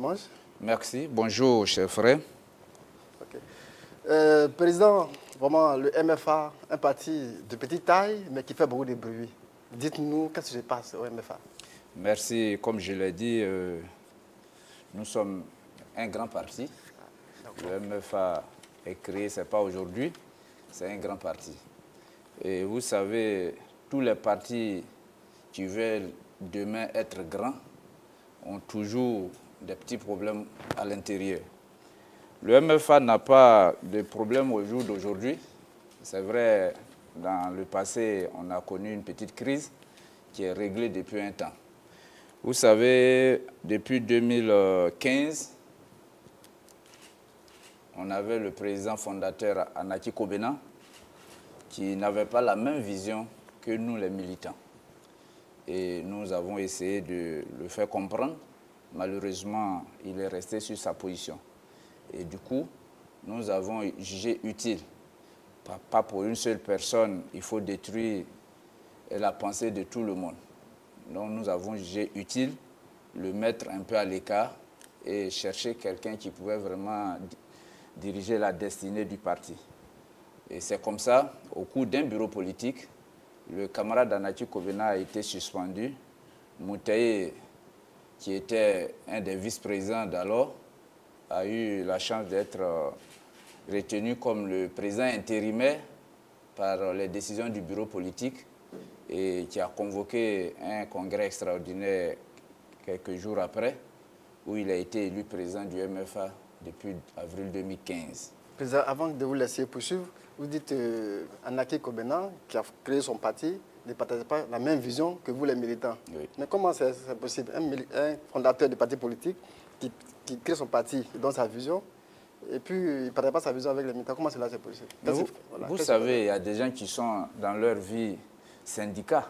Damange. Merci. Bonjour, chers frères. Okay. Président, vraiment, le MFA, un parti de petite taille, mais qui fait beaucoup de bruit. Dites-nous, qu'est-ce qui se passe au MFA? Merci. Comme je l'ai dit, nous sommes un grand parti. Le MFA est créé, ce n'est pas aujourd'hui, c'est un grand parti. Et vous savez, tous les partis qui veulent demain être grands ont toujours des petits problèmes à l'intérieur. Le MFA n'a pas de problème au jour d'aujourd'hui. C'est vrai, dans le passé, on a connu une petite crise qui est réglée depuis un temps. Vous savez, depuis 2015, on avait le président fondateur Anaki Kobena qui n'avait pas la même vision que nous, les militants. Et nous avons essayé de le faire comprendre. Malheureusement, il est resté sur sa position. Et du coup, nous avons jugé utile, pas pour une seule personne, il faut détruire la pensée de tout le monde. Donc nous avons jugé utile le mettre un peu à l'écart et chercher quelqu'un qui pouvait vraiment diriger la destinée du parti. Et c'est comme ça, au cours d'un bureau politique, le camarade Anaki Kobena a été suspendu. Moutaye, qui était un des vice-présidents d'alors, a eu la chance d'être retenu comme le président intérimaire par les décisions du bureau politique et qui a convoqué un congrès extraordinaire quelques jours après, où il a été élu président du MFA depuis avril 2015. Président, avant de vous laisser poursuivre, vous dites Anaki Kobena, qui a créé son parti, ne partage pas la même vision que vous, les militants. Oui. Mais comment c'est possible? Un fondateur de parti politique qui crée son parti, qui donne sa vision, et puis il ne partage pas sa vision avec les militants. Comment cela c'est possible? Vous savez, il y a des gens qui sont dans leur vie syndicat.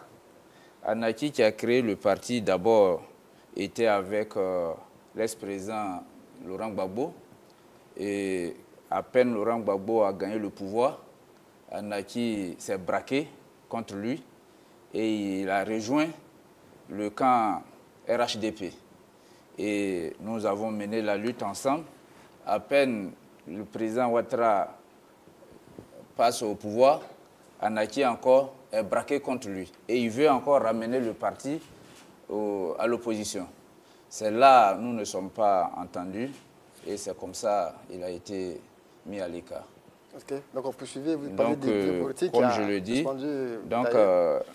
Anaki, qui a créé le parti, d'abord était avec l'ex-président Laurent Gbagbo. Et à peine Laurent Gbagbo a gagné le pouvoir, Anaki s'est braqué contre lui et il a rejoint le camp RHDP. Et nous avons mené la lutte ensemble. À peine le président Ouattara passe au pouvoir, Anaki encore est braqué contre lui. Et il veut encore ramener le parti à l'opposition. C'est là nous ne sommes pas entendus et c'est comme ça qu'il a été mis à l'écart. Okay. Donc on peut suivre, vous parlez de politique. Comme je le dis,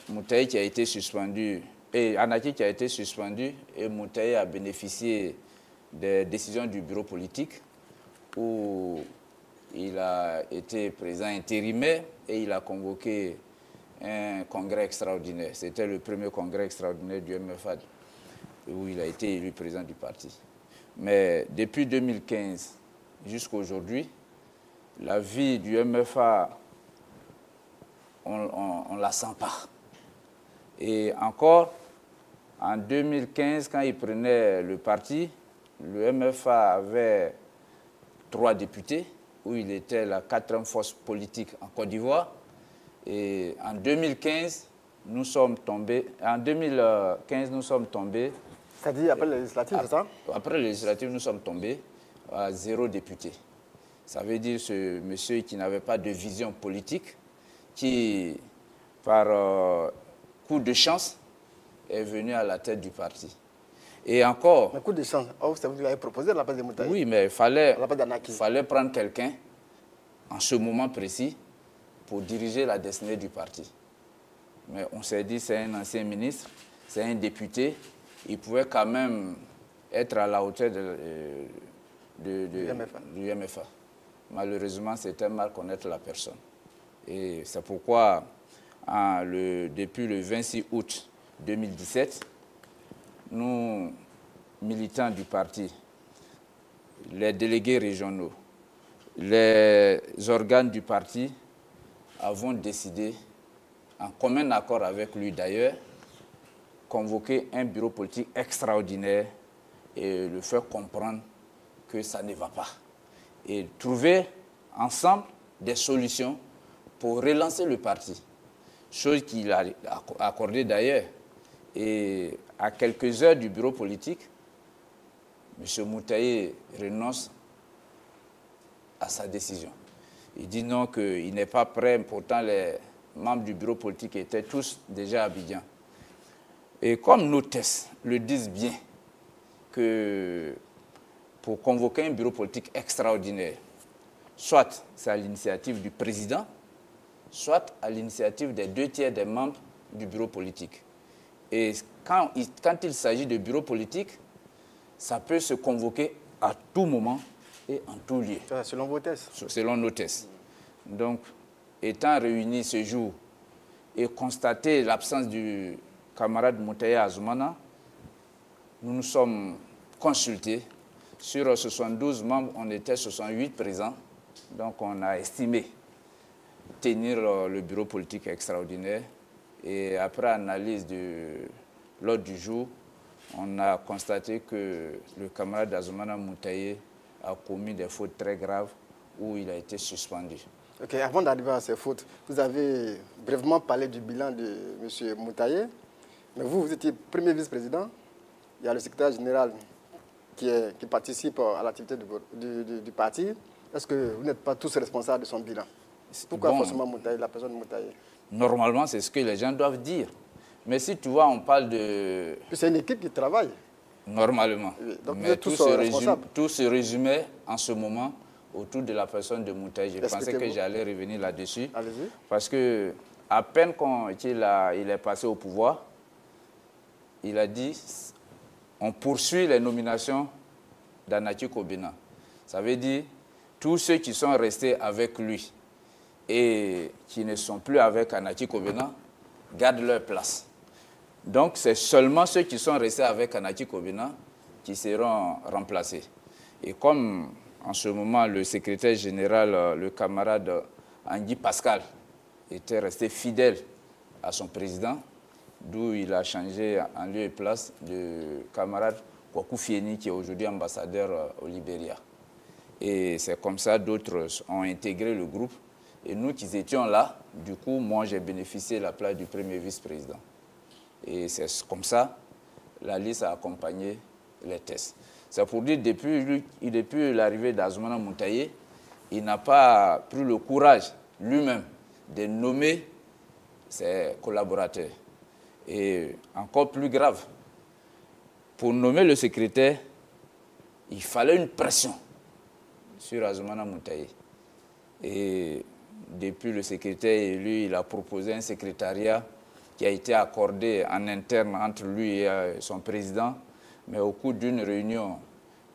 Moutaye qui a été suspendu, et Anaki qui a été suspendu, et Moutaye a bénéficié des décisions du bureau politique où il a été président intérimaire et il a convoqué un congrès extraordinaire. C'était le premier congrès extraordinaire du MFA où il a été élu président du parti. Mais depuis 2015 jusqu'à aujourd'hui, la vie du MFA, on ne la sent pas. Et encore, en 2015, quand il prenait le parti, le MFA avait 3 députés, où il était la 4e force politique en Côte d'Ivoire. Et en 2015, nous sommes tombés. En 2015, nous sommes tombés. C'est-à-dire après les législatives, c'est ça? Après les législatives, nous sommes tombés à 0 député. Ça veut dire ce monsieur qui n'avait pas de vision politique, qui, par coup de chance, est venu à la tête du parti. Et encore... Mais coup de chance, c'est vous qui l'avez proposé à la place de Moutaye? Oui, mais il fallait prendre quelqu'un en ce moment précis pour diriger la destinée du parti. Mais on s'est dit, c'est un ancien ministre, c'est du quand même être à la hauteur du MFA. Malheureusement, c'était mal connaître la personne. Et c'est pourquoi, depuis le 26 août 2017, nous, militants du parti, les délégués régionaux, les organes du parti, avons décidé, en commun accord avec lui d'ailleurs, convoquer un bureau politique extraordinaire et le faire comprendre que ça ne va pas. Et trouver ensemble des solutions pour relancer le parti. Chose qu'il a accordée d'ailleurs. Et à quelques heures du bureau politique, M. Moutaye renonce à sa décision. Il dit non, qu'il n'est pas prêt. Pourtant, les membres du bureau politique étaient tous déjà à Abidjan. Et comme nos tests le disent bien, que pour convoquer un bureau politique extraordinaire, soit c'est à l'initiative du président, soit à l'initiative des 2/3 des membres du bureau politique. Et quand il s'agit de bureau politique, ça peut se convoquer à tout moment et en tout lieu. Selon vos tests? Selon nos tests. Donc, étant réunis ce jour et constater l'absence du camarade Moutaye Azoumana, nous nous sommes consultés. Sur 72 membres, on était 68 présents. Donc, on a estimé tenir le bureau politique extraordinaire. Et après analyse de l'ordre du jour, on a constaté que le camarade Azoumana Moutaye a commis des fautes très graves où il a été suspendu. Ok, avant d'arriver à ces fautes, vous avez brièvement parlé du bilan de M. Moutaye, mais vous étiez premier vice-président. Il y a le secrétaire général qui participe à l'activité du parti. Est-ce que vous n'êtes pas tous responsables de son bilan? Pourquoi forcément Moutaye, la personne Moutaye? Normalement, c'est ce que les gens doivent dire. Mais si tu vois, on parle de... C'est une équipe qui travaille. Normalement. Oui, donc mais tout se résumait en ce moment autour de la personne de Moutaye. Je pensais que j'allais revenir là-dessus. Allez-y. Parce que à peine qu'il est passé au pouvoir, il a dit on poursuit les nominations d'Anaki Kobina. Ça veut dire tous ceux qui sont restés avec lui et qui ne sont plus avec Anaki Kobina gardent leur place. Donc, c'est seulement ceux qui sont restés avec Anaki Kobina qui seront remplacés. Et comme en ce moment, le secrétaire général, le camarade Anguy Pascal, était resté fidèle à son président, d'où il a changé en lieu et place le camarade Kwaku Fieni, qui est aujourd'hui ambassadeur au Libéria. Et c'est comme ça d'autres ont intégré le groupe. Et nous qui étions là, du coup, moi j'ai bénéficié de la place du premier vice-président. Et c'est comme ça, la liste a accompagné les tests. C'est pour dire, depuis l'arrivée d'Azoumana Moutaye, il n'a pas pris le courage lui-même de nommer ses collaborateurs. Et encore plus grave, pour nommer le secrétaire, il fallait une pression sur Azoumana Moutaye. Et depuis le secrétaire élu, il a proposé un secrétariat qui a été accordé en interne entre lui et son président. Mais au cours d'une réunion,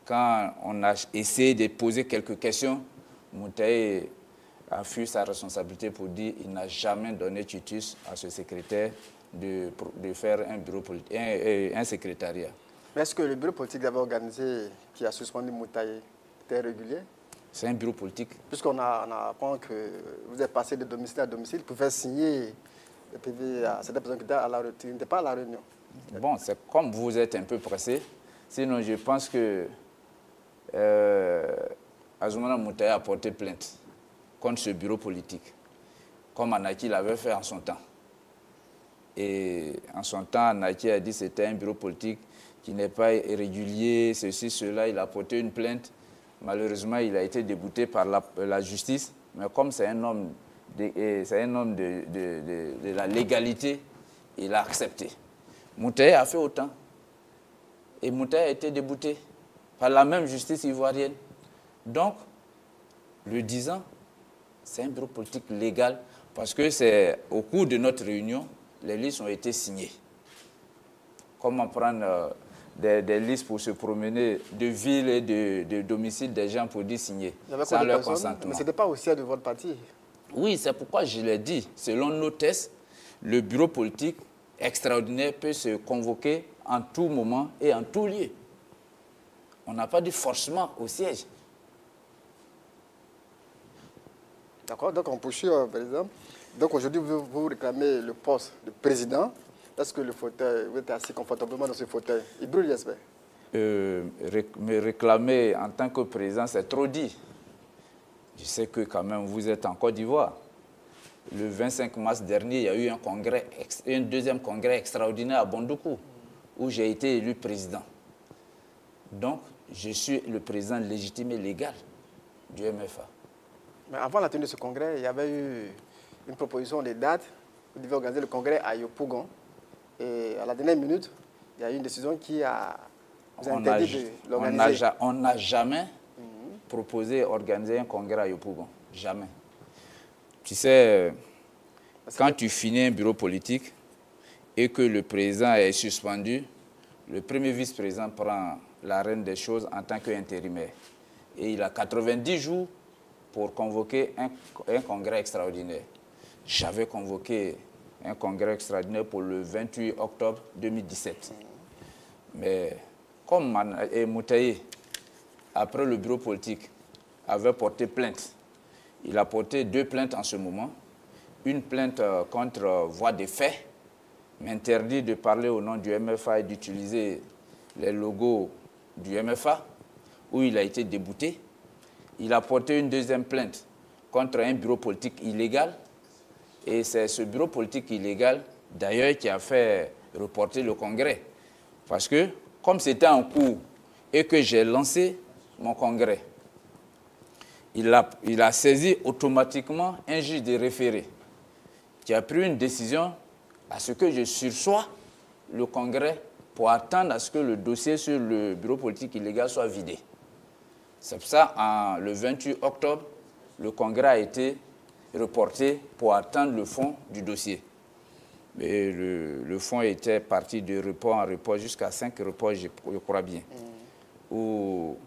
quand on a essayé de poser quelques questions, Moutaye a fui sa responsabilité pour dire qu'il n'a jamais donné tutus à ce secrétaire de faire un bureau politique, un secrétariat. Mais est-ce que le bureau politique avait organisé, qui a suspendu Moutaye, était régulier? C'est un bureau politique. Puisqu'on apprend que vous êtes passé de domicile à domicile pour faire signer le PV à certaines personnes qui n'étaient pas à la réunion. Bon, c'est comme vous êtes un peu pressé. Sinon, je pense que Azoumana Moutaye a porté plainte contre ce bureau politique, comme Anaki l'avait fait en son temps. Et en son temps, Anaki a dit que c'était un bureau politique qui n'est pas irrégulier, ceci, cela. Il a porté une plainte. Malheureusement, il a été débouté par la justice. Mais comme c'est un homme de la légalité, il a accepté. Moutaye a fait autant. Et Moutaye a été débouté par la même justice ivoirienne. Donc, le disant, c'est un bureau politique légal parce que c'est au cours de notre réunion, les listes ont été signées. Comment prendre des listes pour se promener de ville et de domicile des gens pour dire signer sans leur consentement. Mais ce n'était pas au siège de votre parti. Oui, c'est pourquoi je l'ai dit. Selon nos tests, le bureau politique extraordinaire peut se convoquer en tout moment et en tout lieu. On n'a pas dit forcément au siège. D'accord, donc on poursuit, par exemple. Donc aujourd'hui, vous réclamez le poste de président. Est-ce que le fauteuil, vous êtes assis confortablement dans ce fauteuil? Il brûle, j'espère. Me réclamer en tant que président, c'est trop dit. Je sais que quand même, vous êtes en Côte d'Ivoire. Le 25 mars dernier, il y a eu un deuxième congrès extraordinaire à Bondoukou, où j'ai été élu président. Donc, je suis le président légitime et légal du MFA. Mais avant la tenue de ce congrès, il y avait eu une proposition de date. Vous devez organiser le congrès à Yopougon. Et à la dernière minute, il y a eu une décision qui vous a interdit de l'organiser. On n'a jamais proposé d'organiser un congrès à Yopougon. Jamais. Tu sais, quand tu finis un bureau politique et que le président est suspendu, le premier vice-président prend la rêne des choses en tant qu'intérimaire. Et il a 90 jours pour convoquer un congrès extraordinaire. J'avais convoqué un congrès extraordinaire pour le 28 octobre 2017. Mais comme Moutaye, après le bureau politique, avait porté plainte, il a porté 2 plaintes en ce moment. Une plainte contre voie des faits, m'interdit de parler au nom du MFA et d'utiliser les logos du MFA, où il a été débouté. Il a porté une deuxième plainte contre un bureau politique illégal. Et c'est ce bureau politique illégal, d'ailleurs, qui a fait reporter le congrès. Parce que, comme c'était en cours et que j'ai lancé mon congrès, il a saisi automatiquement un juge de référé qui a pris une décision à ce que je sursois le congrès pour attendre à ce que le dossier sur le bureau politique illégal soit vidé. C'est pour ça, le 28 octobre, le congrès a été reporté pour attendre le fond du dossier. Et le fond était parti de report en report jusqu'à 5 reports, je crois bien. Où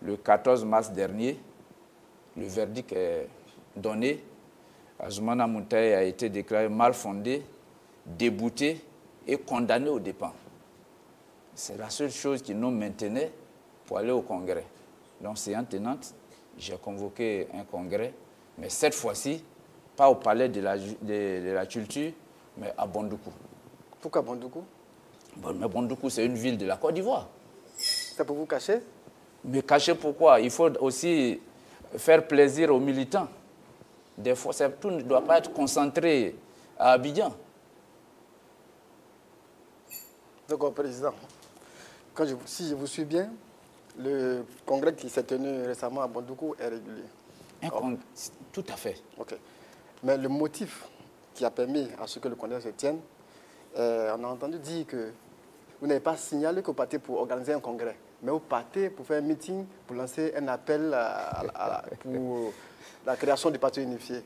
le 14 mars dernier, le verdict est donné. Azoumana Moutaye a été déclaré mal fondé, débouté et condamné au dépens. C'est la seule chose qui nous maintenait pour aller au congrès. Donc, séance tenante, j'ai convoqué un congrès, mais cette fois-ci, pas au palais de la culture, mais à Bondoukou. Pourquoi Bondoukou? Mais Bondoukou, c'est une ville de la Côte d'Ivoire. C'est pour vous cacher? Mais cacher pourquoi? Il faut aussi faire plaisir aux militants. Des fois, tout ne doit pas être concentré à Abidjan. D'accord, Président. Si je vous suis bien, le congrès qui s'est tenu récemment à Bondoukou est régulier. Tout à fait. Ok. Mais le motif qui a permis à ce que le congrès se tienne, on a entendu dire que vous n'avez pas signalé que vous partez pour organiser un congrès, mais vous partez pour faire un meeting, pour lancer un appel pour la création du parti unifié.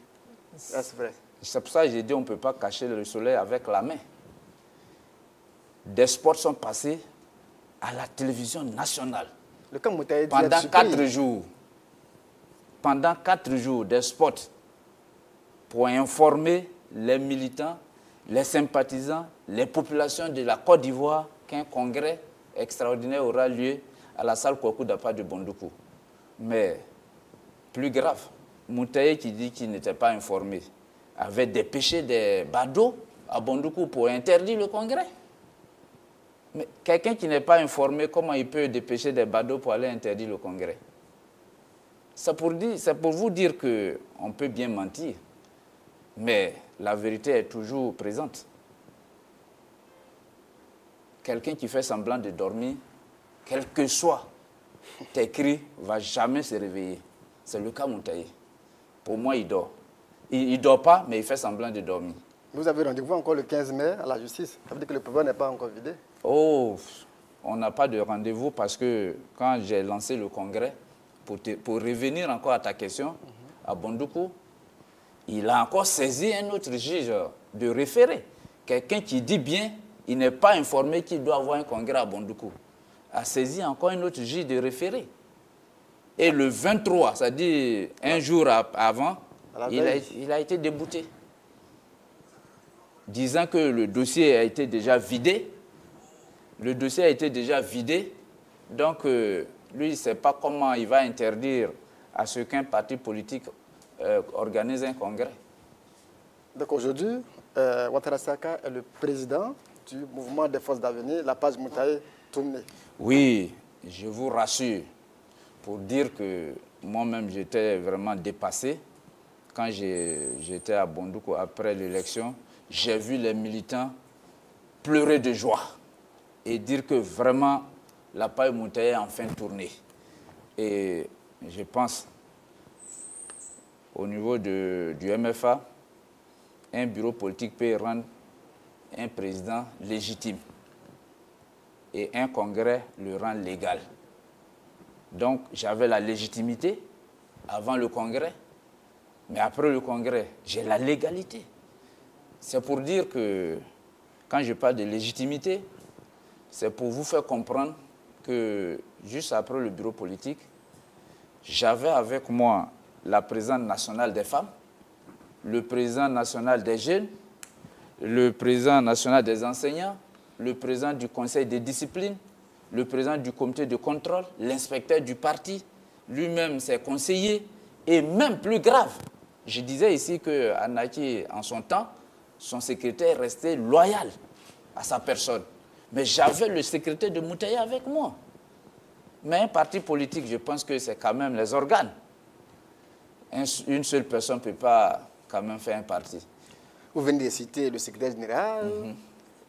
Est-ce vrai? C'est pour ça que j'ai dit qu'on ne peut pas cacher le soleil avec la main. Des spots sont passés à la télévision nationale. Le camp Moutaye dit pendant 4 jours. Pendant 4 jours, des spots pour informer les militants, les sympathisants, les populations de la Côte d'Ivoire qu'un congrès extraordinaire aura lieu à la salle Kouakou Dapa de Bondoukou. Mais, plus grave, Moutaye qui dit qu'il n'était pas informé avait dépêché des badauds à Bondoukou pour interdire le congrès. Mais quelqu'un qui n'est pas informé, comment il peut dépêcher des badauds pour aller interdire le congrès? C'est pour vous dire qu'on peut bien mentir, mais la vérité est toujours présente. Quelqu'un qui fait semblant de dormir, quel que soit tes cris, ne va jamais se réveiller. C'est le cas Moutaye. Pour moi, il dort. Il ne dort pas, mais il fait semblant de dormir. Vous avez rendez-vous encore le 15 mai à la justice. Ça veut dire que le pouvoir n'est pas encore vidé? Oh, on n'a pas de rendez-vous parce que quand j'ai lancé le congrès, pour revenir encore à ta question, à Bondoukou, il a encore saisi un autre juge de référé. Quelqu'un qui dit bien, il n'est pas informé qu'il doit avoir un congrès à Bondoukou. A saisi encore un autre juge de référé. Et le 23, c'est-à-dire un jour avant, il a été débouté, disant que le dossier a été déjà vidé. Le dossier a été déjà vidé, donc lui, il ne sait pas comment il va interdire à ce qu'un parti politique organise un congrès. Donc aujourd'hui, Ouattara Saka est le président du mouvement des forces d'avenir, la page Moutaye tournée. Oui, je vous rassure pour dire que moi-même, j'étais vraiment dépassé. Quand j'étais à Bondoukou après l'élection, j'ai vu les militants pleurer de joie et dire que vraiment la paille Moutaye est enfin tournée. Et je pense, au niveau du MFA, un bureau politique peut rendre un président légitime et un congrès le rend légal. Donc, j'avais la légitimité avant le congrès, mais après le congrès, j'ai la légalité. C'est pour dire que, quand je parle de légitimité, c'est pour vous faire comprendre que, juste après le bureau politique, j'avais avec moi la présidente nationale des femmes, le président national des jeunes, le président national des enseignants, le président du conseil des disciplines, le président du comité de contrôle, l'inspecteur du parti, lui-même ses conseillers, et même plus grave, je disais ici que Anaki, en son temps, son secrétaire restait loyal à sa personne. Mais j'avais le secrétaire de Moutaye avec moi. Mais un parti politique, je pense que c'est quand même les organes. Une seule personne ne peut pas quand même faire un parti. Vous venez de citer le secrétaire général,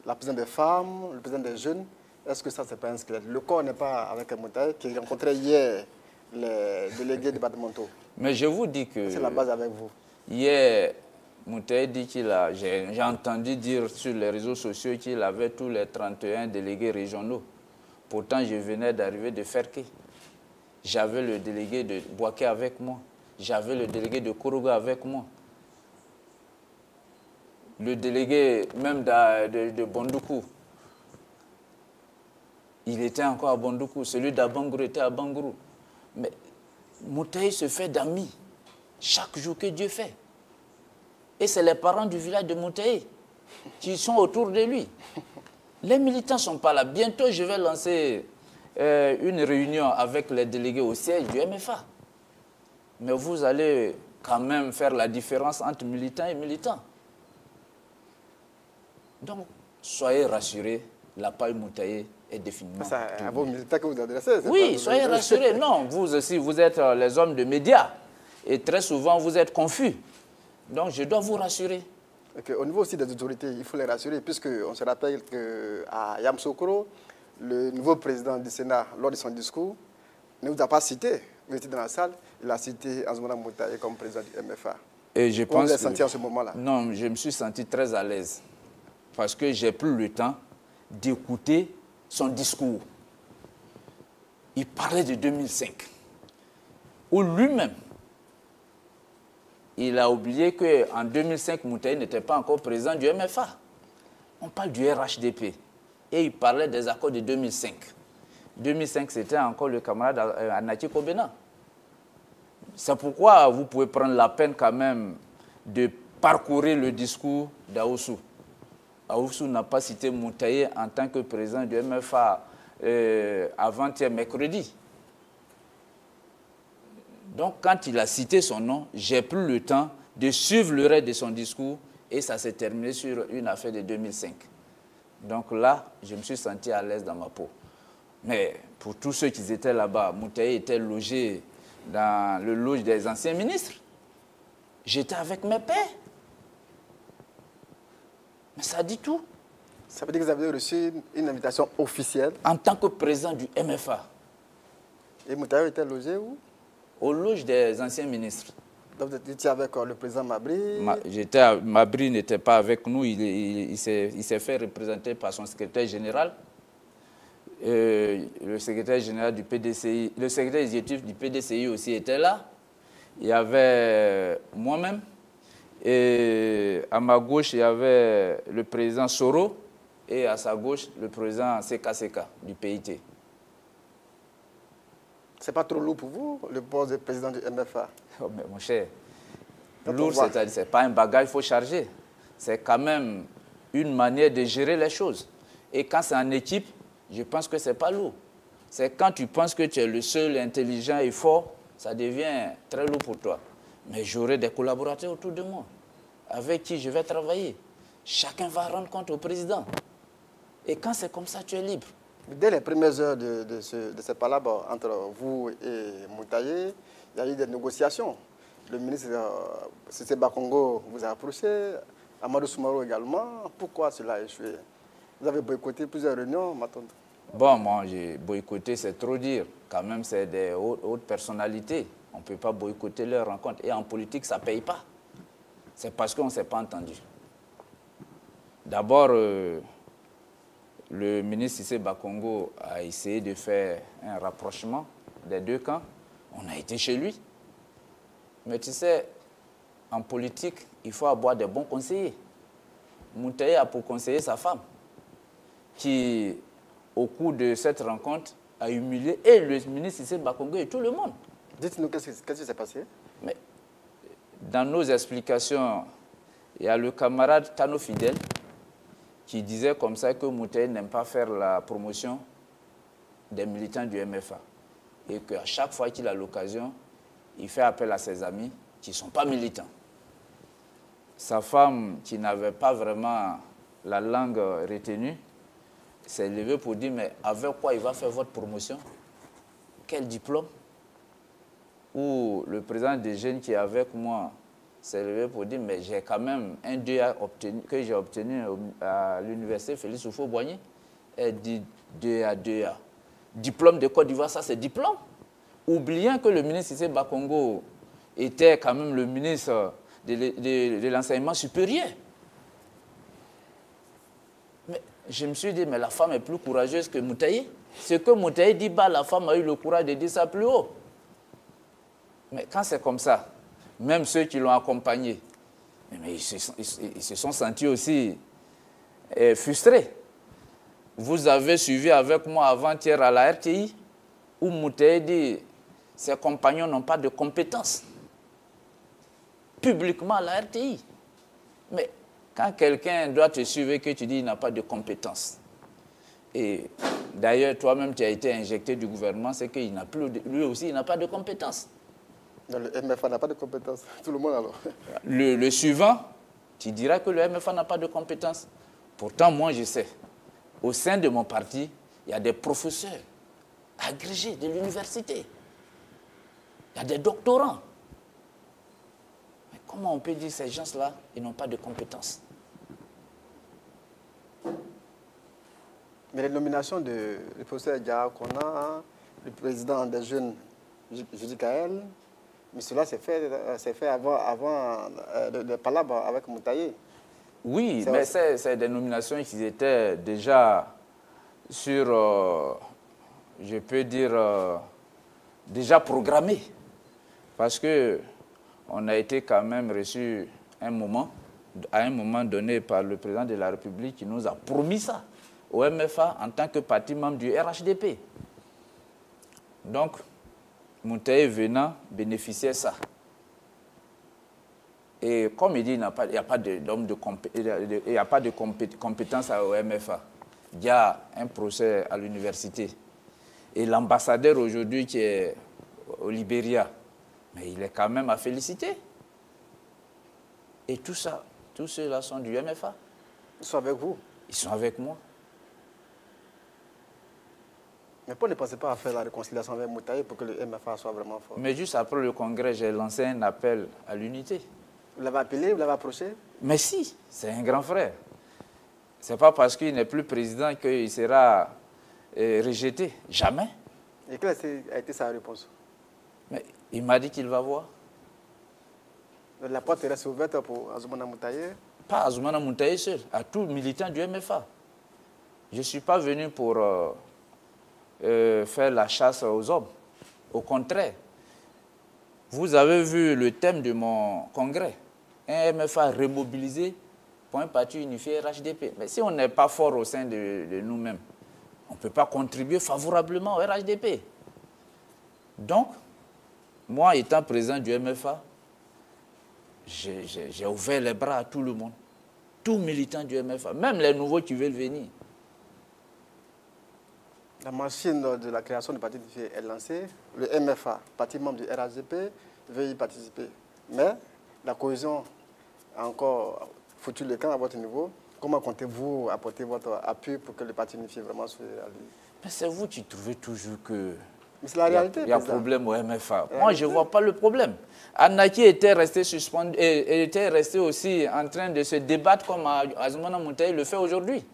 la présidente des femmes, le président des jeunes. Est-ce que ça, c'est pas un squelette? Le corps n'est pas avec Moutaye, qui rencontrait hier les délégués départementaux. Mais je vous dis que... C'est la base avec vous. Hier, Moutaye dit qu'il a... J'ai entendu dire sur les réseaux sociaux qu'il avait tous les 31 délégués régionaux. Pourtant, je venais d'arriver de Ferké. J'avais le délégué de Boaké avec moi. J'avais le délégué de Kourouga avec moi. Le délégué même de Bondoukou. Il était encore à Bondoukou. Celui d'Abangourou était à Bangourou. Mais Moutaye se fait d'amis chaque jour que Dieu fait. Et c'est les parents du village de Moutaye qui sont autour de lui. Les militants ne sont pas là. Bientôt, je vais lancer une réunion avec les délégués au siège du MFA. Mais vous allez quand même faire la différence entre militants et militants. Donc, soyez rassurés, la paille Moutaye est définitivement... C'est à vos militants que vous adressez. Oui, soyez rassurés. Non, vous aussi, vous êtes les hommes de médias. Et très souvent, vous êtes confus. Donc, je dois vous rassurer. Okay. Au niveau aussi des autorités, il faut les rassurer, puisqu'on se rappelle qu'à Yamoussoukro, le nouveau président du Sénat, lors de son discours, ne vous a pas cité. Vous étiez dans la salle, il a cité Azmouna Moutaye comme président du MFA. Et je pense vous êtes senti en ce moment-là? Non, je me suis senti très à l'aise. Parce que j'ai plus le temps d'écouter son discours. Il parlait de 2005, où lui-même, il a oublié qu'en 2005, Moutaye n'était pas encore président du MFA. On parle du RHDP. Et il parlait des accords de 2005. 2005, c'était encore le camarade Anaki Kobena. C'est pourquoi vous pouvez prendre la peine quand même de parcourir le discours d'Aoussou. Aoussou n'a pas cité Moutaye en tant que président du MFA avant-hier mercredi. Donc, quand il a cité son nom, j'ai pris le temps de suivre le reste de son discours et ça s'est terminé sur une affaire de 2005. Donc là, je me suis senti à l'aise dans ma peau. Mais pour tous ceux qui étaient là-bas, Moutaye était logé dans le loge des anciens ministres. J'étais avec mes pères. Mais ça dit tout. Ça veut dire que vous avez reçu une invitation officielle? En tant que président du MFA. Et Moutaye était logé où? Au loge des anciens ministres. Donc vous étiez avec le président Mabri? Mabri n'était pas avec nous, il s'est fait représenter par son secrétaire général. Le secrétaire général du PDCI, le secrétaire exécutif du PDCI aussi était là. Il y avait moi-même. Et à ma gauche, il y avait le président Soro. Et à sa gauche, le président CKCK du PIT. C'est pas trop lourd pour vous, le poste de président du MFA? Oh, mais mon cher, lourd, c'est-à-dire, c'est pas un bagage qu'il faut charger. C'est quand même une manière de gérer les choses. Et quand c'est en équipe, je pense que c'est pas lourd. C'est quand tu penses que tu es le seul intelligent et fort, ça devient très lourd pour toi. Mais j'aurai des collaborateurs autour de moi, avec qui je vais travailler. Chacun va rendre compte au président. Et quand c'est comme ça, tu es libre. Dès les premières heures de ces palabres entre vous et Moutaye, il y a eu des négociations. Le ministre Cissé Bakongo vous a approché, Amadou Soumaro également. Pourquoi cela a échoué? Vous avez boycotté plusieurs réunions, ma tante. Bon, moi, j'ai boycotté, c'est trop dire. Quand même, c'est des hautes personnalités. On ne peut pas boycotter leurs rencontres. Et en politique, ça ne paye pas. C'est parce qu'on ne s'est pas entendu. D'abord, le ministre Cissé Bakongo a essayé de faire un rapprochement des deux camps. On a été chez lui. Mais tu sais, en politique, il faut avoir des bons conseillers. Moutaye a pour conseiller sa femme, qui, au cours de cette rencontre, a humilié et le ministre Cissé Bakongo et tout le monde. Dites-nous qu'est-ce qui s'est passé? Mais dans nos explications, il y a le camarade Tano Fidel qui disait comme ça que Moutaye n'aime pas faire la promotion des militants du MFA. Et qu'à chaque fois qu'il a l'occasion, il fait appel à ses amis qui ne sont pas militants. Sa femme, qui n'avait pas vraiment la langue retenue, s'est levée pour dire, mais avec quoi il va faire votre promotion? Quel diplôme? Ou le président des jeunes qui est avec moi s'est levé pour dire, mais j'ai quand même un 2A que j'ai obtenu à l'université Félix Houphouët-Boigny. Elle dit 2A. Diplôme de Côte d'Ivoire, ça c'est diplôme. Oubliant que le ministre Cissé Bakongo était quand même le ministre de l'enseignement supérieur. Mais je me suis dit, mais la femme est plus courageuse que Moutaye. Ce que Moutaye dit bas, la femme a eu le courage de dire ça plus haut. Mais quand c'est comme ça, même ceux qui l'ont accompagné, mais ils se sont sentis aussi frustrés. Vous avez suivi avec moi avant-hier à la RTI, où Moutaye dit ses compagnons n'ont pas de compétences. Publiquement à la RTI. Mais quand quelqu'un doit te suivre et que tu dis qu'il n'a pas de compétences, et d'ailleurs toi-même tu as été injecté du gouvernement, c'est qu'il n'a plus, lui aussi il n'a pas de compétences. Le MFA n'a pas de compétences, tout le monde alors. Le suivant, tu diras que le MFA n'a pas de compétences. Pourtant, moi je sais, au sein de mon parti, il y a des professeurs agrégés de l'université. Il y a des doctorants. Mais comment on peut dire que ces gens-là, ils n'ont pas de compétences? Mais les nominations du professeur Dia Kona, le président des jeunes, Judy Kael, mais cela s'est fait avant de palabres avec Moutaye. Oui, mais c'est des nominations qui étaient déjà sur, je peux dire, déjà programmées. Parce qu'on a été quand même reçu à un moment donné par le président de la République qui nous a promis ça au MFA en tant que parti membre du RHDP. Donc, Moutaye venant bénéficier de ça. Et comme il dit, il n'y a pas de compétence au MFA. Il y a un procès à l'université. Et l'ambassadeur aujourd'hui qui est au Libéria, mais il est quand même à féliciter. Et tout ça, tous ceux-là sont du MFA. Ils sont avec vous? Ils sont avec moi. Mais pourquoi ne pensez pas à faire la réconciliation avec Moutaye pour que le MFA soit vraiment fort? Mais juste après le congrès, j'ai lancé un appel à l'unité. Vous l'avez appelé, vous l'avez approché? Mais si, c'est un grand frère. Ce n'est pas parce qu'il n'est plus président qu'il sera rejeté. Jamais. Et quelle a été sa réponse? Mais il m'a dit qu'il va voir. La porte reste ouverte pour Azumana Moutaye? Pas Azumana Moutaye seul, à tout militant du MFA. Je ne suis pas venu pour faire la chasse aux hommes. Au contraire, vous avez vu le thème de mon congrès. Un MFA remobilisé pour un parti unifié RHDP. Mais si on n'est pas fort au sein de nous-mêmes, on ne peut pas contribuer favorablement au RHDP. Donc, moi, étant président du MFA, j'ai ouvert les bras à tout le monde. Tous militants du MFA, même les nouveaux qui veulent venir. La machine de la création du parti unifié est lancée. Le MFA, parti membre du RHDP, veut y participer. Mais la cohésion a encore foutu le camp à votre niveau. Comment comptez-vous apporter votre appui pour que le parti unifié vraiment soit réalisé? Mais c'est vous qui trouvez toujours que c'est la réalité. Il y a problème au MFA. Moi, je ne vois pas le problème. Anaki était resté suspendu et était resté aussi en train de se débattre comme Azumana Moutaye le fait aujourd'hui.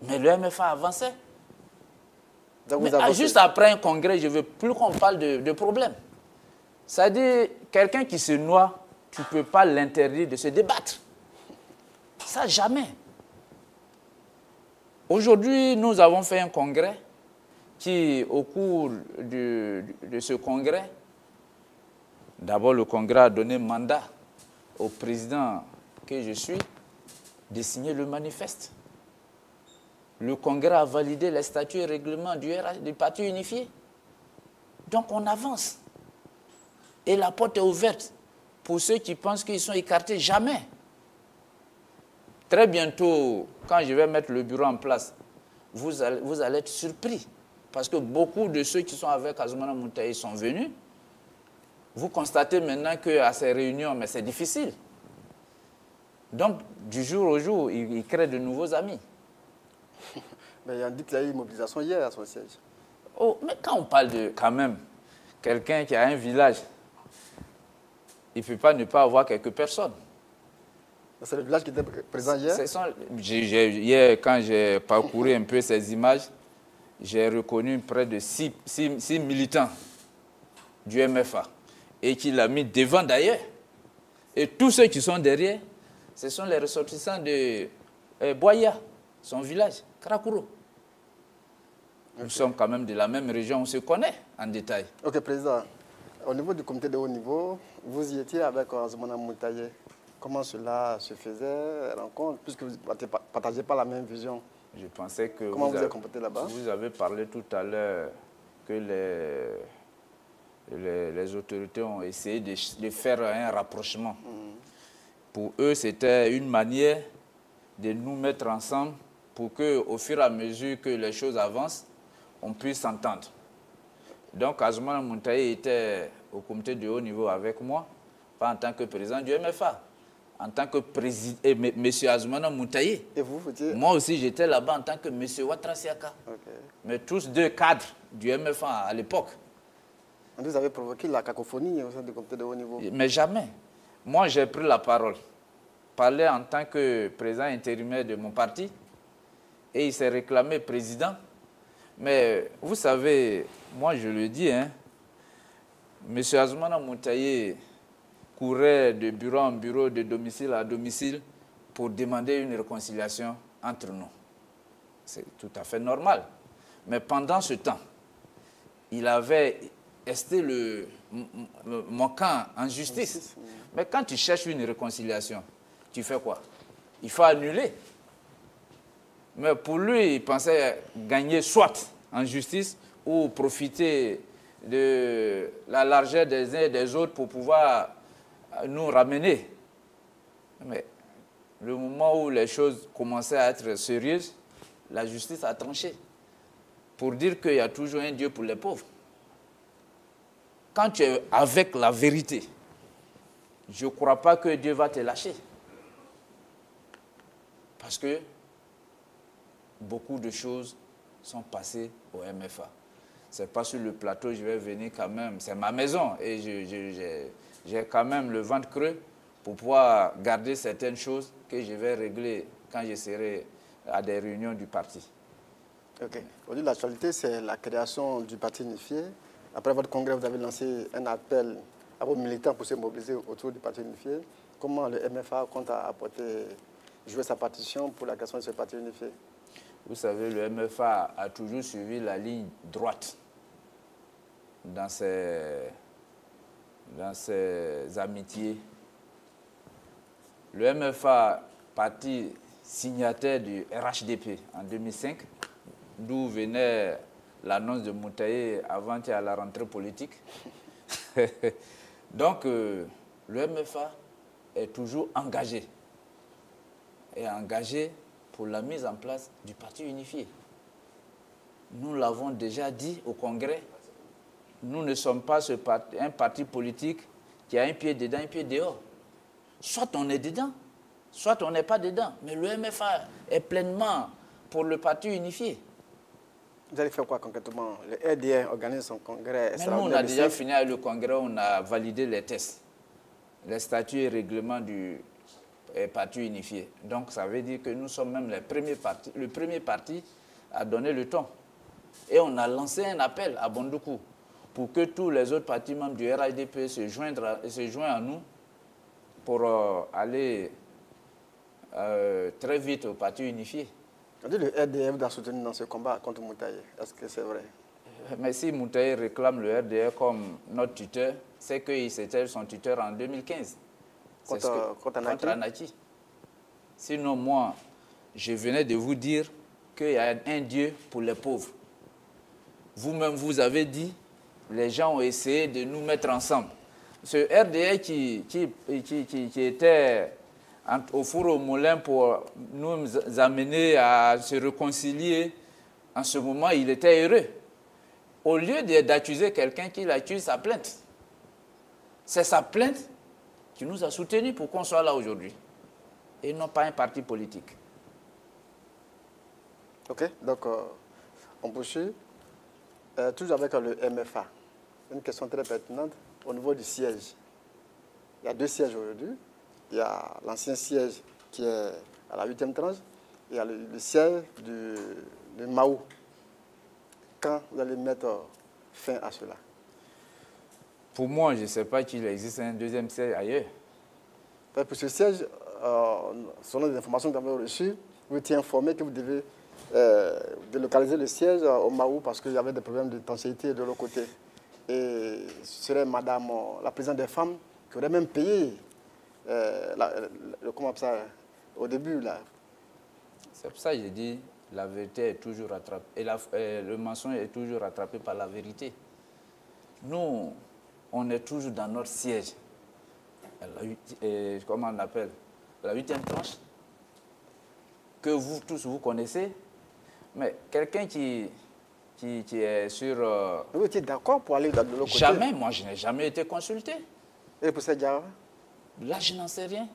Mais le MFA avançait. Donc Mais juste après un congrès, je ne veux plus qu'on parle de problème. C'est-à-dire, quelqu'un qui se noie, tu ne peux pas l'interdire de se débattre. Ça, jamais. Aujourd'hui, nous avons fait un congrès qui, au cours de ce congrès, d'abord le congrès a donné mandat au président que je suis de signer le manifeste. Le congrès a validé les statuts et règlements du parti unifié. Donc on avance. Et la porte est ouverte pour ceux qui pensent qu'ils sont écartés. Jamais. Très bientôt, quand je vais mettre le bureau en place, vous allez être surpris. Parce que beaucoup de ceux qui sont avec Azumana Moutaye sont venus. Vous constatez maintenant qu'à ces réunions, mais c'est difficile. Donc, du jour au jour, il crée de nouveaux amis. Mais on dit qu'il y a eu une mobilisation hier à son siège. Oh, mais quand on parle de, quand même, quelqu'un qui a un village, il ne peut pas ne pas avoir quelques personnes. C'est le village qui était présent hier? Hier, quand j'ai parcouru un peu ces images, j'ai reconnu près de 6 militants du MFA et qui l'a mis devant d'ailleurs. Et tous ceux qui sont derrière, ce sont les ressortissants de Boya, son village, Krakuro. Nous sommes quand même de la même région, on se connaît en détail. Ok, Président. Au niveau du comité de haut niveau, vous y étiez avec Azumana Moutaye. Comment cela se faisait, rencontre, puisque vous ne partagez pas la même vision? Je pensais que comment vous avez comporté là-bas? Vous avez parlé tout à l'heure que les autorités ont essayé de faire un rapprochement. Pour eux, c'était une manière de nous mettre ensemble pour qu'au fur et à mesure que les choses avancent, on puisse s'entendre. Donc, Azumana Moutaye était au comité de haut niveau avec moi, pas en tant que président du MFA, en tant que président, M. Azumana Moutaye. Et vous, moi aussi, j'étais là-bas en tant que M. Ouattara-Siaka. Okay. Mais tous deux cadres du MFA à l'époque. Vous avez provoqué la cacophonie au sein du comité de haut niveau? Mais jamais. Moi, j'ai pris la parole, parler en tant que président intérimaire de mon parti, et il s'est réclamé président. Mais vous savez, moi je le dis, hein, M. Azumana Moutaye courait de bureau en bureau, de domicile à domicile, pour demander une réconciliation entre nous. C'est tout à fait normal. Mais pendant ce temps, il avait esté mon camp en justice. Mais quand tu cherches une réconciliation, tu fais quoi? Il faut annuler. Mais pour lui, il pensait gagner soit en justice ou profiter de la largeur des uns et des autres pour pouvoir nous ramener. Mais le moment où les choses commençaient à être sérieuses, la justice a tranché pour dire qu'il y a toujours un Dieu pour les pauvres. Quand tu es avec la vérité, je ne crois pas que Dieu va te lâcher. Parce que beaucoup de choses sont passées au MFA. Ce n'est pas sur le plateau, je vais venir quand même. C'est ma maison et j'ai quand même le ventre creux pour pouvoir garder certaines choses que je vais régler quand je serai à des réunions du parti. Ok. Aujourd'hui, l'actualité, c'est la création du parti unifié. Après votre congrès, vous avez lancé un appel à vos militants pour se mobiliser autour du parti unifié. Comment le MFA compte jouer sa partition pour la création de ce parti unifié? Vous savez, le MFA a toujours suivi la ligne droite dans ses amitiés. Le MFA, parti signataire du RHDP en 2005, d'où venait l'annonce de Moutaye avant qu'il y ait la rentrée politique. Donc, le MFA est toujours engagé. Et engagé pour la mise en place du parti unifié. Nous l'avons déjà dit au Congrès, nous ne sommes pas un parti politique qui a un pied dedans, un pied dehors. Soit on est dedans, soit on n'est pas dedans. Mais le MFA est pleinement pour le parti unifié. Vous allez faire quoi concrètement? Le RDR organise son congrès. Mais nous, on a déjà fini avec le congrès, on a validé les tests, les statuts et règlements du parti unifié. Donc ça veut dire que nous sommes même le premier parti à donner le ton. Et on a lancé un appel à Bondoukou pour que tous les autres partis membres du RHDP se joignent à nous pour aller très vite au parti unifié. On dit que le RDF doit soutenir dans ce combat contre Moutaye. Est-ce que c'est vrai? Mais si Moutaye réclame le RDF comme notre tuteur, c'est que c'était son tuteur en 2015. Contre Anaki. Sinon, moi, je venais de vous dire qu'il y a un Dieu pour les pauvres. Vous-même, vous avez dit, les gens ont essayé de nous mettre ensemble. Ce RDF qui était au four au moulin pour nous amener à se réconcilier, en ce moment, il était heureux. Au lieu d'accuser quelqu'un qui l'accuse, sa plainte. C'est sa plainte qui nous a soutenus pour qu'on soit là aujourd'hui. Et non pas un parti politique. Ok, donc on poursuit. Toujours avec le MFA. Une question très pertinente au niveau du siège. Il y a deux sièges aujourd'hui. Il y a l'ancien siège qui est à la 8e tranche. Il y a le siège de Mao. Quand vous allez mettre fin à cela? Pour moi, je ne sais pas qu'il existe un deuxième siège ailleurs. Pour ce siège, selon les informations que vous avez reçues, vous étiez informé que vous devez délocaliser le siège au Mao parce qu'il y avait des problèmes de d'intensité de l'autre côté. Et ce serait madame, la présidente des femmes, qui aurait même payé comment ça, au début. C'est pour ça que j'ai dit la vérité est toujours rattrapée. Et le mensonge est toujours rattrapé par la vérité. Nous, on est toujours dans notre siège. Comment on appelle? La 8e tranche, que vous tous vous connaissez. Mais quelqu'un qui est sur... Vous étiez d'accord pour aller de l'autre côté? Jamais, moi je n'ai jamais été consulté. Et pour cette Diarra? Là, je n'en sais rien.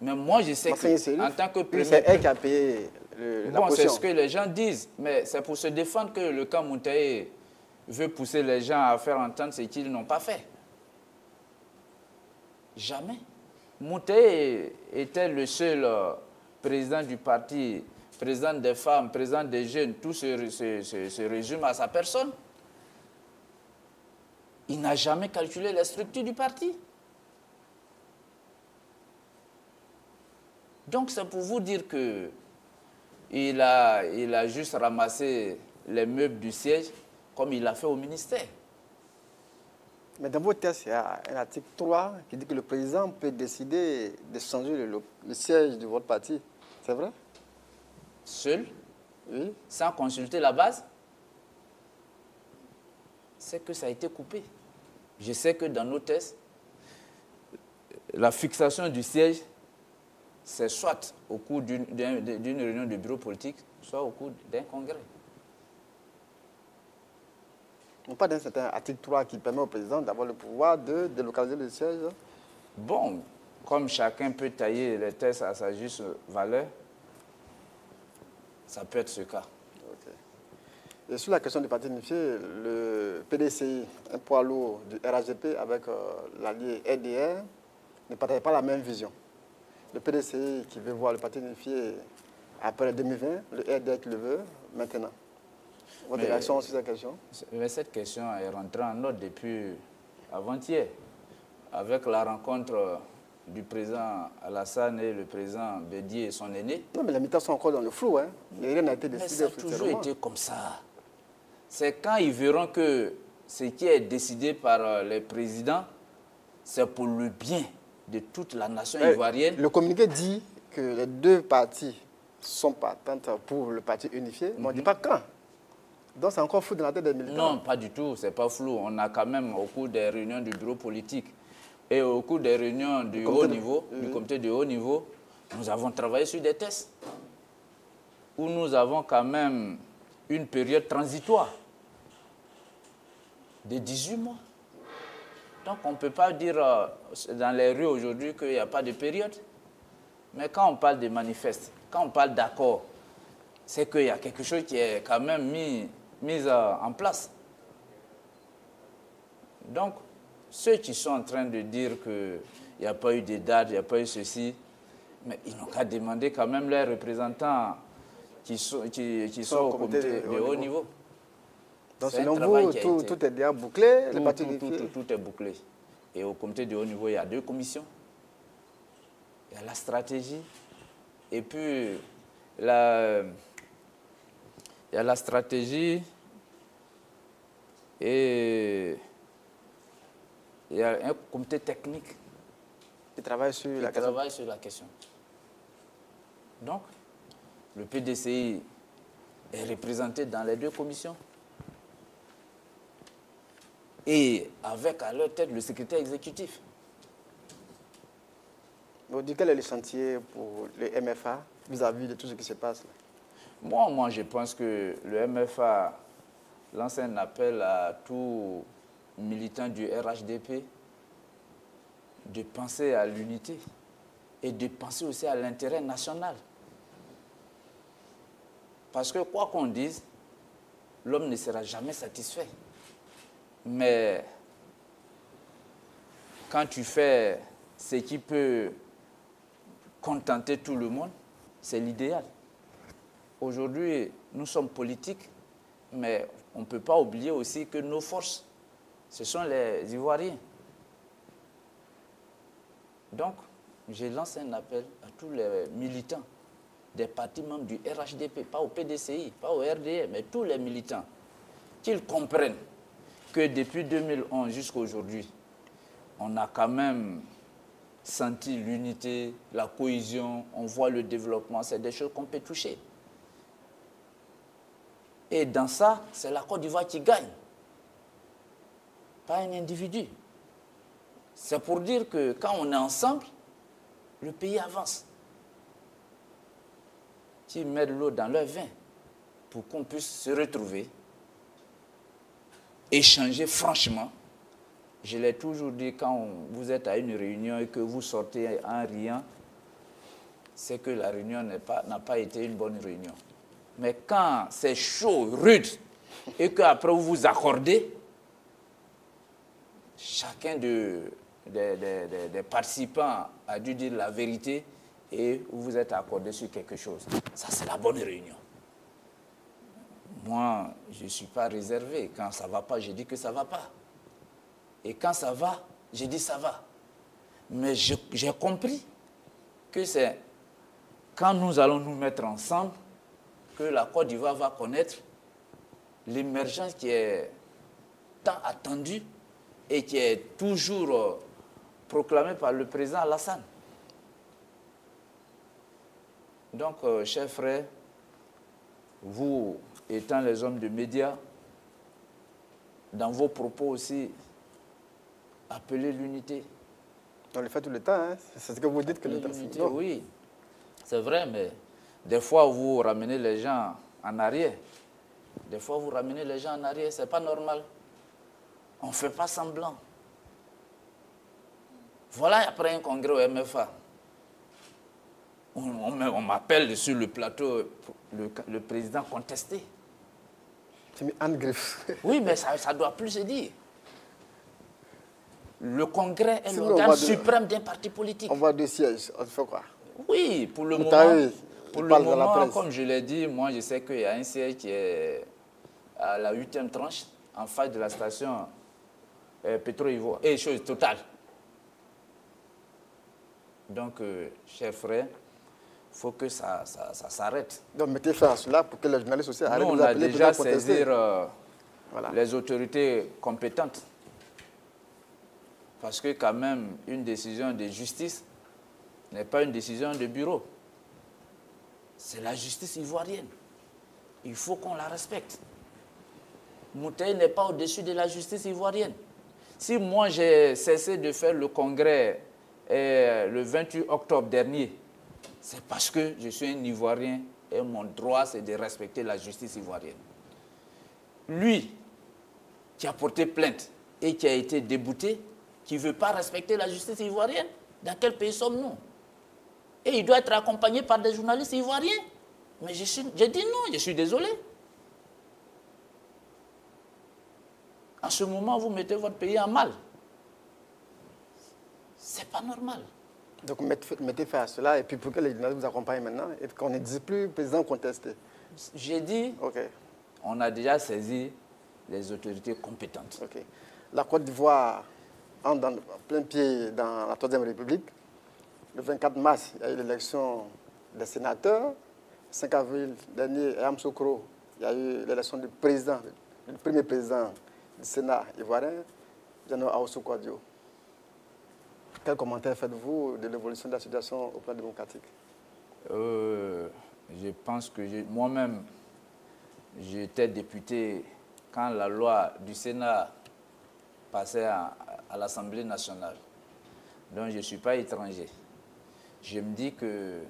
Mais moi, je sais que, en tant que premier... C'est elle qui a payé la bon, c'est caution. ce que les gens disent. Mais c'est pour se défendre que le camp Moutaye veut pousser les gens à faire entendre ce qu'ils n'ont pas fait. Jamais. Moutaye était le seul président du parti, président des femmes, président des jeunes. Tout se résume à sa personne. Il n'a jamais calculé la structure du parti. Donc c'est pour vous dire que il a juste ramassé les meubles du siège comme il l'a fait au ministère. Mais dans votre texte, il y a un article 3 qui dit que le président peut décider de changer le siège de votre parti. C'est vrai? Seul? Oui. Sans consulter la base? C'est que ça a été coupé. Je sais que dans nos tests, la fixation du siège, c'est soit au cours d'une réunion de bureau politique, soit au cours d'un congrès. On parle d'un certain article 3 qui permet au président d'avoir le pouvoir de délocaliser le siège. Bon, comme chacun peut tailler les tests à sa juste valeur, ça peut être ce cas. Okay. Et sur la question du parti unifié, le PDCI, un poids lourd du RHDP avec l'allié RDR, ne partage pas la même vision. Le PDCI qui veut voir le parti unifié après 2020, le RDR qui le veut maintenant. Votre réaction sur cette question? Mais cette question est rentrée en ordre depuis avant-hier, avec la rencontre du président Alassane et le président Bédié et son aîné. Non, mais les militants sont encore dans le flou. Hein. Rien n'a été décidé. Mais ça a toujours été comme ça. C'est quand ils verront que ce qui est décidé par les présidents, c'est pour le bien de toute la nation ivoirienne. Le communiqué dit que les deux partis sont partantes pour le parti unifié, mais on ne dit pas quand. Donc c'est encore flou dans la tête des militants. Non, pas du tout, c'est pas flou. On a quand même, au cours des réunions du bureau politique et au cours des réunions du haut niveau, du comité de haut niveau, nous avons travaillé sur des tests où nous avons quand même une période transitoire de 18 mois. Donc on ne peut pas dire dans les rues aujourd'hui qu'il n'y a pas de période. Mais quand on parle de manifeste, quand on parle d'accord, c'est qu'il y a quelque chose qui est quand même mis en place. Donc, ceux qui sont en train de dire qu'il n'y a pas eu de date, il n'y a pas eu ceci, mais ils n'ont qu'à demander quand même leurs représentants qui sont au comité de haut niveau. Donc selon vous, tout est déjà bouclé, tout est bouclé. Et au comité de haut niveau, il y a 2 commissions. Il y a la stratégie. Et puis, il y a la stratégie et il y a un comité technique qui travaille sur la question. Donc, le PDCI est représenté dans les 2 commissions. Et avec à leur tête le secrétaire exécutif. Vous dites quel est le chantier pour le MFA vis-à-vis de tout ce qui se passe là? Moi, je pense que le MFA lance un appel à tous militants du RHDP de penser à l'unité et de penser aussi à l'intérêt national. Parce que quoi qu'on dise, l'homme ne sera jamais satisfait. Mais quand tu fais ce qui peut contenter tout le monde, c'est l'idéal. Aujourd'hui, nous sommes politiques, mais on ne peut pas oublier aussi que nos forces, ce sont les Ivoiriens. Donc, je lance un appel à tous les militants des partis membres du RHDP, pas au PDCI, pas au RDA, mais tous les militants, qu'ils comprennent que depuis 2011 jusqu'à aujourd'hui, on a quand même senti l'unité, la cohésion, on voit le développement, c'est des choses qu'on peut toucher. Et dans ça, c'est la Côte d'Ivoire qui gagne, pas un individu. C'est pour dire que quand on est ensemble, le pays avance. Qui mettent l'eau dans leur vin pour qu'on puisse se retrouver, échanger franchement. Je l'ai toujours dit, quand vous êtes à une réunion et que vous sortez en riant, c'est que la réunion n'a pas été une bonne réunion. Mais quand c'est chaud, rude, et qu'après vous vous accordez, chacun des participants a dû dire la vérité et vous vous êtes accordé sur quelque chose. Ça, c'est la bonne réunion. Moi, je ne suis pas réservé. Quand ça ne va pas, je dis que ça ne va pas. Et quand ça va, je dis ça va. Mais j'ai compris que c'est quand nous allons nous mettre ensemble que la Côte d'Ivoire va connaître l'émergence qui est tant attendue et qui est toujours proclamée par le président Alassane. Donc, chers frères, vous étant les hommes de médias, dans vos propos aussi, appelez l'unité. On le fait tout le temps, hein? C'est ce que vous dites que l'unité, oui, c'est vrai, mais des fois vous ramenez les gens en arrière. Des fois vous ramenez les gens en arrière, c'est pas normal. On ne fait pas semblant. Voilà, après un congrès au MFA, on m'appelle sur le plateau le président contesté. Tu mets en griffe. Oui, mais ça ne doit plus se dire. Le congrès est l'organe suprême d'un parti politique. On voit 2 sièges, on fait quoi? Oui, pour le moment, comme je l'ai dit, moi je sais qu'il y a un siège qui est à la 8e tranche, en face de la station Petro-Ivoire, et chose totale. Donc, chers frères, il faut que ça s'arrête. Donc, mettez fin à cela pour que les journalistes aussi arrêtent. Nous, on a déjà saisi les autorités compétentes. Parce que quand même, une décision de justice n'est pas une décision de bureau. C'est la justice ivoirienne. Il faut qu'on la respecte. Moutaï n'est pas au-dessus de la justice ivoirienne. Si moi j'ai cessé de faire le congrès le 28 octobre dernier, c'est parce que je suis un Ivoirien et mon droit c'est de respecter la justice ivoirienne. Lui, qui a porté plainte et qui a été débouté, qui ne veut pas respecter la justice ivoirienne, dans quel pays sommes-nous? Et il doit être accompagné par des journalistes ivoiriens. Mais j'ai dit non, je suis désolé. En ce moment, vous mettez votre pays en mal. C'est pas normal. Donc mettez fin à cela et puis pour que les journalistes vous accompagnent maintenant et qu'on ne dise plus président contesté. J'ai dit, on a déjà saisi les autorités compétentes. Ok. La Côte d'Ivoire entre dans plein pied dans la Troisième République. Le 24 mars, il y a eu l'élection des sénateurs. Le 5 avril dernier, à Yamoussoukro, il y a eu l'élection du président, du premier président du Sénat ivoirien, Jeannot Ahoussou Kouadio. Quel commentaire faites-vous de l'évolution de la situation au plan démocratique? Je pense que moi-même, j'étais député quand la loi du Sénat passait à l'Assemblée nationale. Donc je ne suis pas étranger. Je me dis que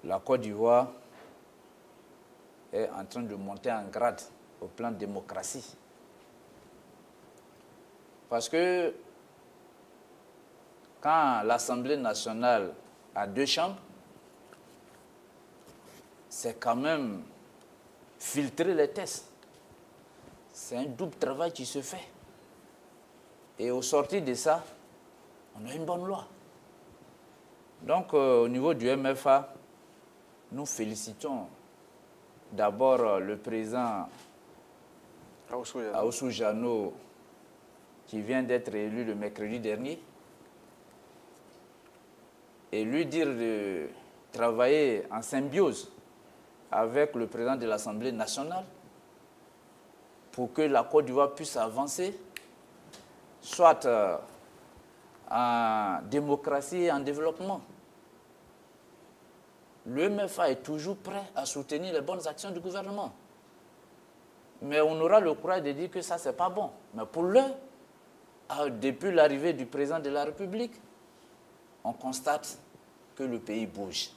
la Côte d'Ivoire est en train de monter en grade au plan démocratie. Parce que quand l'Assemblée nationale a 2 chambres, c'est quand même filtrer les tests. C'est un double travail qui se fait. Et au sortir de ça, on a une bonne loi. Donc, au niveau du MFA, nous félicitons d'abord le président Ahoussou Jeannot, qui vient d'être élu le mercredi dernier, et lui dire de travailler en symbiose avec le président de l'Assemblée nationale pour que la Côte d'Ivoire puisse avancer, soit en démocratie et en développement. Le MFA est toujours prêt à soutenir les bonnes actions du gouvernement. Mais on aura le courage de dire que ça, c'est pas bon. Mais pour l'heure, depuis l'arrivée du président de la République, on constate que le pays bouge.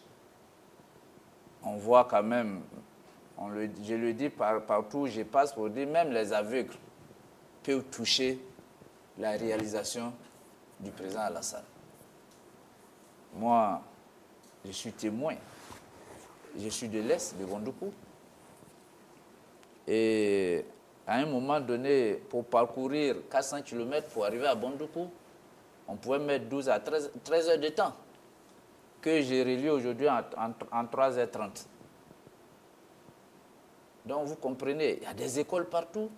On voit quand même, je le dis partout où je passe pour dire, même les aveugles peuvent toucher la réalisation du président Alassane. Moi, je suis témoin. Je suis de l'Est, de Bondoukou. Et à un moment donné, pour parcourir 400 km pour arriver à Bondoukou, on pouvait mettre 12 à 13 heures de temps, que j'ai relié aujourd'hui en 3h30. Donc vous comprenez, il y a des écoles partout.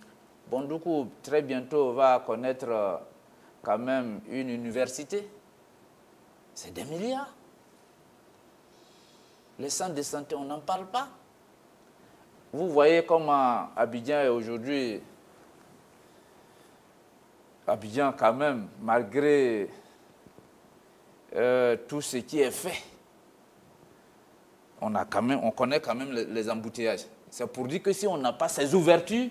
Bondoukou, très bientôt, va connaître quand même une université. C'est des milliards. Les centres de santé, on n'en parle pas. Vous voyez comment Abidjan est aujourd'hui. Abidjan, quand même, malgré tout ce qui est fait, on connaît quand même les embouteillages. C'est pour dire que si on n'a pas ces ouvertures,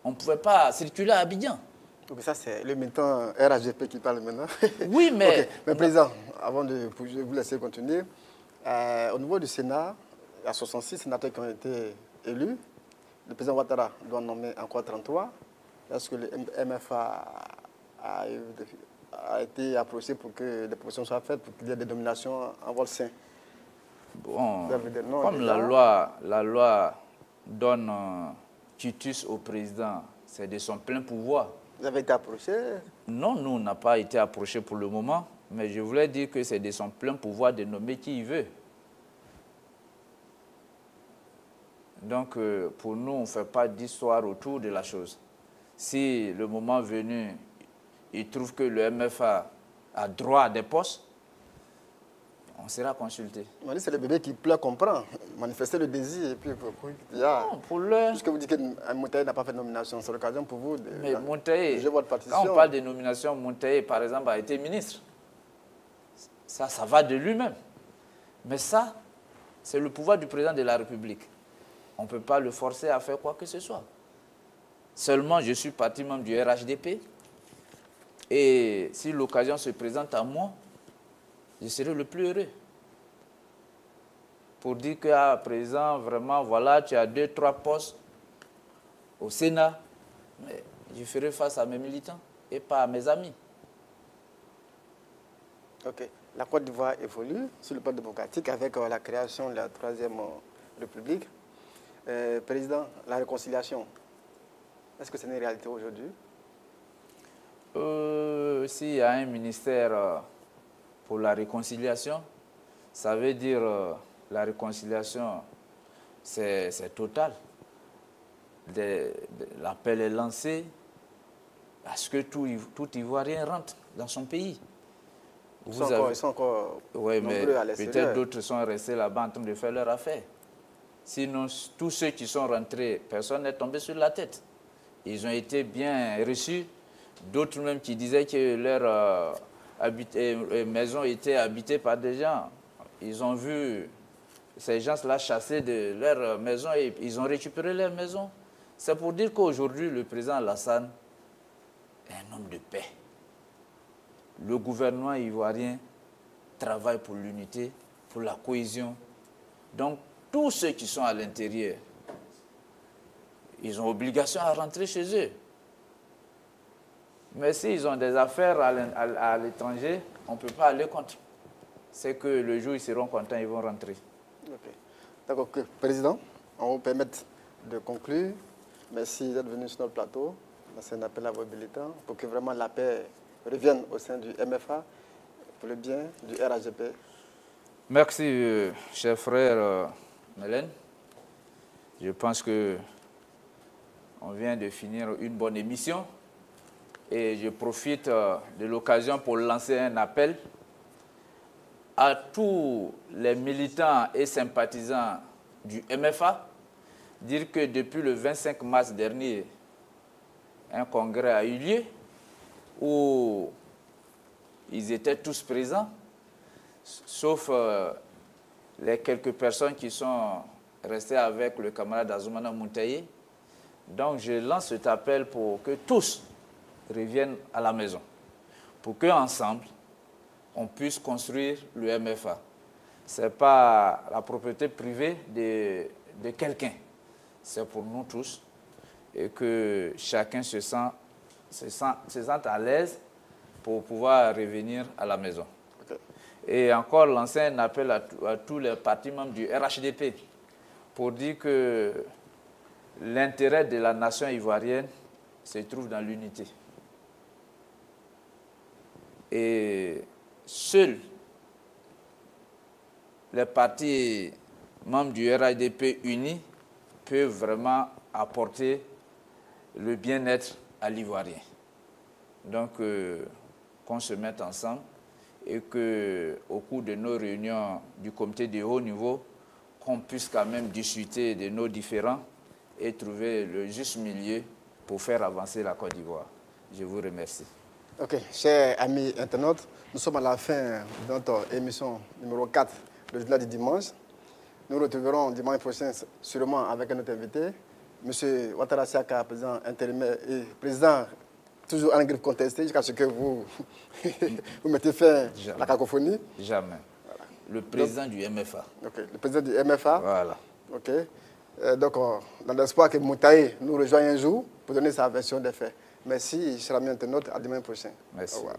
on ne pouvait pas circuler à Abidjan. Donc ça, c'est le militant RHDP qui parle maintenant. Oui, mais... Okay. Mais président, avant de vous laisser continuer, au niveau du Sénat, il y a 66 sénateurs qui ont été élus. Le président Ouattara doit en nommer encore 33. Est-ce que le MFA a été approché pour que des propositions soient faites, pour qu'il y ait des nominations en vol sain? Bon, comme la loi donne quitus au président, c'est de son plein pouvoir. Vous avez été approché? Non, nous, on n'a pas été approchés pour le moment, mais je voulais dire que c'est de son plein pouvoir de nommer qui il veut. Donc, pour nous, on ne fait pas d'histoire autour de la chose. Si le moment venu, il trouve que le MFA a droit à des postes, on sera consulté. C'est le bébé qui pleure qu'on prend. Manifester le désir et puis non, pour l'heure. Puisque vous dites que Moutaye n'a pas fait de nomination, c'est l'occasion pour vous de jouer votre partition. Quand on parle de nomination, Moutaye, par exemple, a été ministre. Ça va de lui-même. Mais ça, c'est le pouvoir du président de la République. On ne peut pas le forcer à faire quoi que ce soit. Seulement, je suis parti membre du RHDP. Et si l'occasion se présente à moi, je serai le plus heureux. Pour dire qu'à présent, vraiment, voilà, tu as 2-3 postes au Sénat. Mais je ferai face à mes militants et pas à mes amis. Ok. La Côte d'Ivoire évolue sur le plan démocratique avec la création de la Troisième République. Président, la réconciliation, est-ce que c'est une réalité aujourd'hui? S'il y a un ministère pour la réconciliation, ça veut dire la réconciliation, c'est total. l'appel est lancé à ce que tout Ivoirien rentre dans son pays. Ils sont encore oui, mais nombreux à l'extérieur. Peut-être d'autres sont restés là-bas en train de faire leur affaire. Sinon, tous ceux qui sont rentrés, personne n'est tombé sur la tête. Ils ont été bien reçus. D'autres même qui disaient que leur maison était habitée par des gens. Ils ont vu ces gens-là chasser de leur maison et ils ont récupéré leur maison. C'est pour dire qu'aujourd'hui, le président Alassane est un homme de paix. Le gouvernement ivoirien travaille pour l'unité, pour la cohésion. Donc, tous ceux qui sont à l'intérieur, ils ont obligation à rentrer chez eux. Mais s'ils ont des affaires à l'étranger, on ne peut pas aller contre. C'est que le jour où ils seront contents, ils vont rentrer. Okay. D'accord. Président, on va vous permettre de conclure. Merci d'être venu sur notre plateau. C'est un appel à vos militants pour que vraiment la paix revienne au sein du MFA pour le bien du RHDP. Merci, cher frère Mélène. Je pense que on vient de finir une bonne émission et je profite de l'occasion pour lancer un appel à tous les militants et sympathisants du MFA, dire que depuis le 25 mars dernier, un congrès a eu lieu où ils étaient tous présents, sauf les quelques personnes qui sont restées avec le camarade Azoumana Moutaye. Donc je lance cet appel pour que tous reviennent à la maison, pour qu'ensemble, on puisse construire le MFA. Ce n'est pas la propriété privée de quelqu'un, c'est pour nous tous, et que chacun se sente à l'aise pour pouvoir revenir à la maison. Okay. Et encore lancer un appel à tous les partis membres du RHDP pour dire que l'intérêt de la nation ivoirienne se trouve dans l'unité. Et seuls les partis membres du RHDP unis peuvent vraiment apporter le bien-être à l'Ivoirien. Donc, qu'on se mette ensemble et qu'au cours de nos réunions du comité de haut niveau, qu'on puisse quand même discuter de nos différends et trouver le juste milieu pour faire avancer la Côte d'Ivoire. Je vous remercie. Ok, chers amis internautes, nous sommes à la fin de notre émission numéro 4, le journal du dimanche. Nous retrouverons dimanche prochain sûrement avec un autre invité, M. Ouattara Siaka, président intérimaire et président toujours en griffe contesté jusqu'à ce que vous, vous mettez fin à la cacophonie. Jamais. Voilà. Le président du MFA. Ok, le président du MFA. Voilà. Ok. Donc, dans l'espoir que Moutaye nous rejoigne un jour pour donner sa version des faits. Merci, chers amis internautes. À dimanche prochain. Merci. Au revoir.